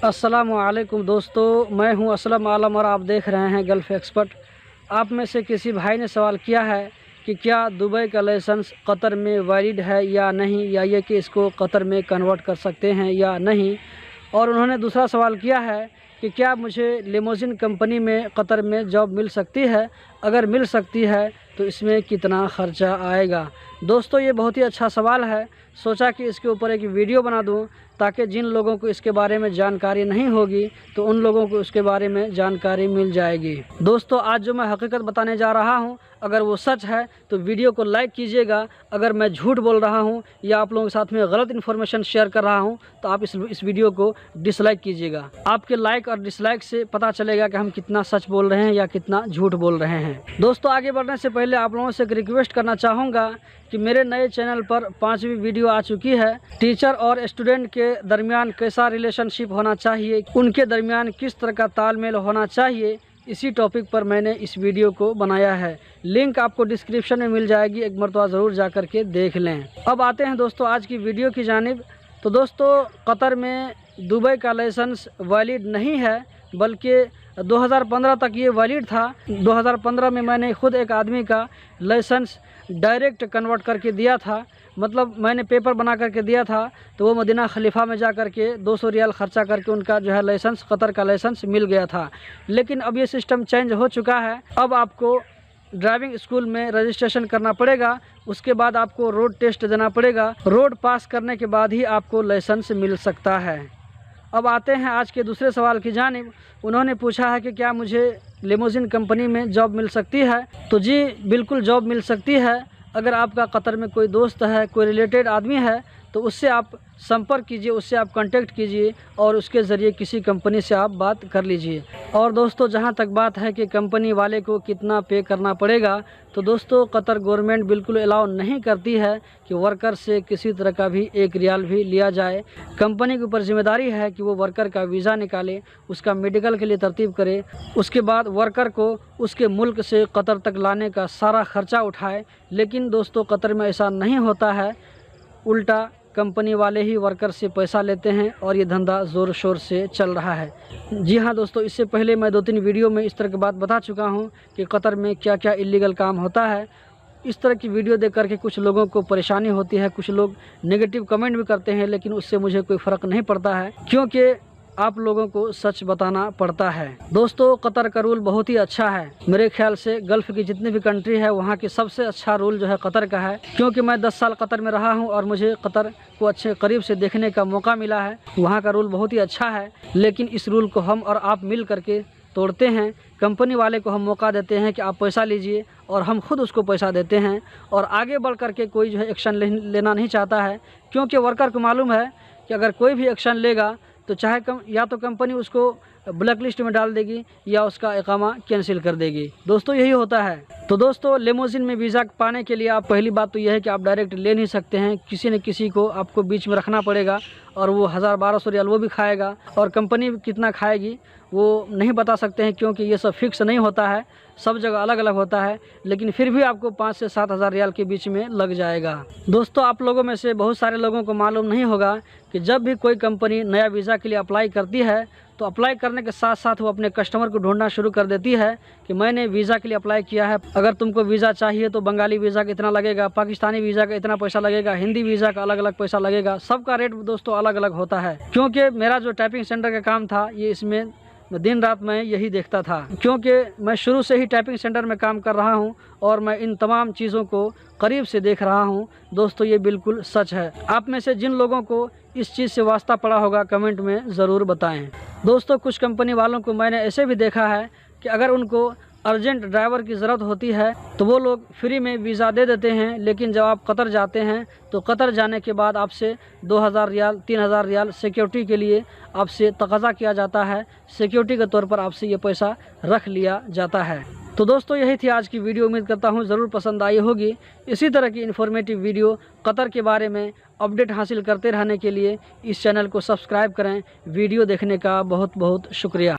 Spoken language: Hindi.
अस्सलामुअलैकुम दोस्तों, मैं हूं असलम आलम और आप देख रहे हैं गल्फ़ एक्सपर्ट। आप में से किसी भाई ने सवाल किया है कि क्या दुबई का लाइसेंस कतर में वैलिड है या नहीं, या ये कि इसको कतर में कन्वर्ट कर सकते हैं या नहीं। और उन्होंने दूसरा सवाल किया है कि क्या मुझे लिमोजिन कंपनी में कतर में जॉब मिल सकती है, अगर मिल सकती है तो इसमें कितना ख़र्चा आएगा। दोस्तों, ये बहुत ही अच्छा सवाल है। सोचा कि इसके ऊपर एक वीडियो बना दूं ताकि जिन लोगों को इसके बारे में जानकारी नहीं होगी तो उन लोगों को इसके बारे में जानकारी मिल जाएगी। दोस्तों, आज जो मैं हकीकत बताने जा रहा हूं, अगर वो सच है तो वीडियो को लाइक कीजिएगा। अगर मैं झूठ बोल रहा हूं या आप लोगों के साथ में गलत इन्फॉर्मेशन शेयर कर रहा हूं तो आप इस वीडियो को डिसलाइक कीजिएगा। आपके लाइक और डिसलाइक से पता चलेगा कि हम कितना सच बोल रहे हैं या कितना झूठ बोल रहे हैं। दोस्तों, आगे बढ़ने से पहले आप लोगों से एक रिक्वेस्ट करना चाहूँगा कि मेरे नए चैनल पर 5वीं वीडियो आ चुकी है। टीचर और स्टूडेंट के दरमियान कैसा रिलेशनशिप होना चाहिए, उनके दरमियान किस तरह का तालमेल होना चाहिए, इसी टॉपिक पर मैंने इस वीडियो को बनाया है। लिंक आपको डिस्क्रिप्शन में मिल जाएगी, एक मरतबा ज़रूर जा कर के देख लें। अब आते हैं दोस्तों आज की वीडियो की जानिब। तो दोस्तों, कतर में दुबई का लाइसेंस वैलिड नहीं है, बल्कि 2015 तक ये वैलिड था। 2015 में मैंने खुद एक आदमी का लाइसेंस डायरेक्ट कन्वर्ट करके दिया था, मतलब मैंने पेपर बना करके दिया था। तो वो मदीना खलीफा में जा कर के 200 रियाल ख़र्चा करके उनका जो है लाइसेंस, कतर का लाइसेंस मिल गया था। लेकिन अब ये सिस्टम चेंज हो चुका है। अब आपको ड्राइविंग स्कूल में रजिस्ट्रेशन करना पड़ेगा, उसके बाद आपको रोड टेस्ट देना पड़ेगा। रोड पास करने के बाद ही आपको लाइसेंस मिल सकता है। अब आते हैं आज के दूसरे सवाल की जानिब। उन्होंने पूछा है कि क्या मुझे लिमोजिन कंपनी में जॉब मिल सकती है। तो जी बिल्कुल जॉब मिल सकती है। अगर आपका कतर में कोई दोस्त है, कोई रिलेटेड आदमी है, तो उससे आप संपर्क कीजिए, उससे आप कांटेक्ट कीजिए और उसके ज़रिए किसी कंपनी से आप बात कर लीजिए। और दोस्तों, जहां तक बात है कि कंपनी वाले को कितना पे करना पड़ेगा, तो दोस्तों कतर गवर्नमेंट बिल्कुल अलाउ नहीं करती है कि वर्कर से किसी तरह का भी 1 रियाल भी लिया जाए। कंपनी के ऊपर जिम्मेदारी है कि वो वर्कर का वीज़ा निकाले, उसका मेडिकल के लिए तरतीब करे, उसके बाद वर्कर को उसके मुल्क से कतर तक लाने का सारा ख़र्चा उठाए। लेकिन दोस्तों, कतर में ऐसा नहीं होता है। उल्टा कंपनी वाले ही वर्कर से पैसा लेते हैं और ये धंधा ज़ोर शोर से चल रहा है। जी हाँ दोस्तों, इससे पहले मैं 2-3 वीडियो में इस तरह की बात बता चुका हूँ कि कतर में क्या क्या इलीगल काम होता है। इस तरह की वीडियो देख करके कुछ लोगों को परेशानी होती है, कुछ लोग नेगेटिव कमेंट भी करते हैं, लेकिन उससे मुझे कोई फ़र्क नहीं पड़ता है, क्योंकि आप लोगों को सच बताना पड़ता है। दोस्तों, कतर का रूल बहुत ही अच्छा है। मेरे ख्याल से गल्फ़ की जितनी भी कंट्री है वहाँ की सबसे अच्छा रूल जो है कतर का है, क्योंकि मैं 10 साल कतर में रहा हूँ और मुझे कतर को अच्छे करीब से देखने का मौका मिला है। वहाँ का रूल बहुत ही अच्छा है, लेकिन इस रूल को हम और आप मिल करके तोड़ते हैं। कंपनी वाले को हम मौका देते हैं कि आप पैसा लीजिए, और हम खुद उसको पैसा देते हैं, और आगे बढ़ करके कोई जो है एक्शन लेना नहीं चाहता है, क्योंकि वर्कर को मालूम है कि अगर कोई भी एक्शन लेगा तो चाहे या तो कंपनी उसको ब्लैक लिस्ट में डाल देगी या उसका इकामा कैंसिल कर देगी। दोस्तों, यही होता है। तो दोस्तों, लिमोजिन में वीज़ा पाने के लिए आप पहली बात तो यह है कि आप डायरेक्ट ले नहीं सकते हैं, किसी न किसी को आपको बीच में रखना पड़ेगा, और वो 1000-1200 रियाल वो भी खाएगा, और कंपनी कितना खाएगी वो नहीं बता सकते हैं, क्योंकि ये सब फिक्स नहीं होता है, सब जगह अलग अलग होता है। लेकिन फिर भी आपको 5 से 7 हज़ार रियाल के बीच में लग जाएगा। दोस्तों, आप लोगों में से बहुत सारे लोगों को मालूम नहीं होगा कि जब भी कोई कंपनी नया वीज़ा के लिए अप्लाई करती है तो अप्लाई करने के साथ साथ वो अपने कस्टमर को ढूंढना शुरू कर देती है कि मैंने वीज़ा के लिए अप्लाई किया है, अगर तुमको वीज़ा चाहिए तो बंगाली वीज़ा का इतना लगेगा, पाकिस्तानी वीज़ा का इतना पैसा लगेगा, हिंदी वीज़ा का अलग अलग पैसा लगेगा। सबका रेट दोस्तों अलग अलग होता है। क्योंकि मेरा जो टाइपिंग सेंटर का काम था, ये इसमें दिन रात मैं यही देखता था, क्योंकि मैं शुरू से ही टाइपिंग सेंटर में काम कर रहा हूं और मैं इन तमाम चीज़ों को करीब से देख रहा हूं। दोस्तों, ये बिल्कुल सच है। आप में से जिन लोगों को इस चीज़ से वास्ता पड़ा होगा कमेंट में ज़रूर बताएं। दोस्तों, कुछ कंपनी वालों को मैंने ऐसे भी देखा है कि अगर उनको अर्जेंट ड्राइवर की ज़रूरत होती है तो वो लोग फ्री में वीज़ा दे देते हैं, लेकिन जब आप कतर जाते हैं तो कतर जाने के बाद आपसे 2000 रियाल 3000 रियाल सिक्योरिटी के लिए आपसे तकाज़ा किया जाता है। सिक्योरिटी के तौर पर आपसे ये पैसा रख लिया जाता है। तो दोस्तों, यही थी आज की वीडियो। उम्मीद करता हूँ ज़रूर पसंद आई होगी। इसी तरह की इन्फॉर्मेटिव वीडियो कतर के बारे में अपडेट हासिल करते रहने के लिए इस चैनल को सब्सक्राइब करें। वीडियो देखने का बहुत बहुत शुक्रिया।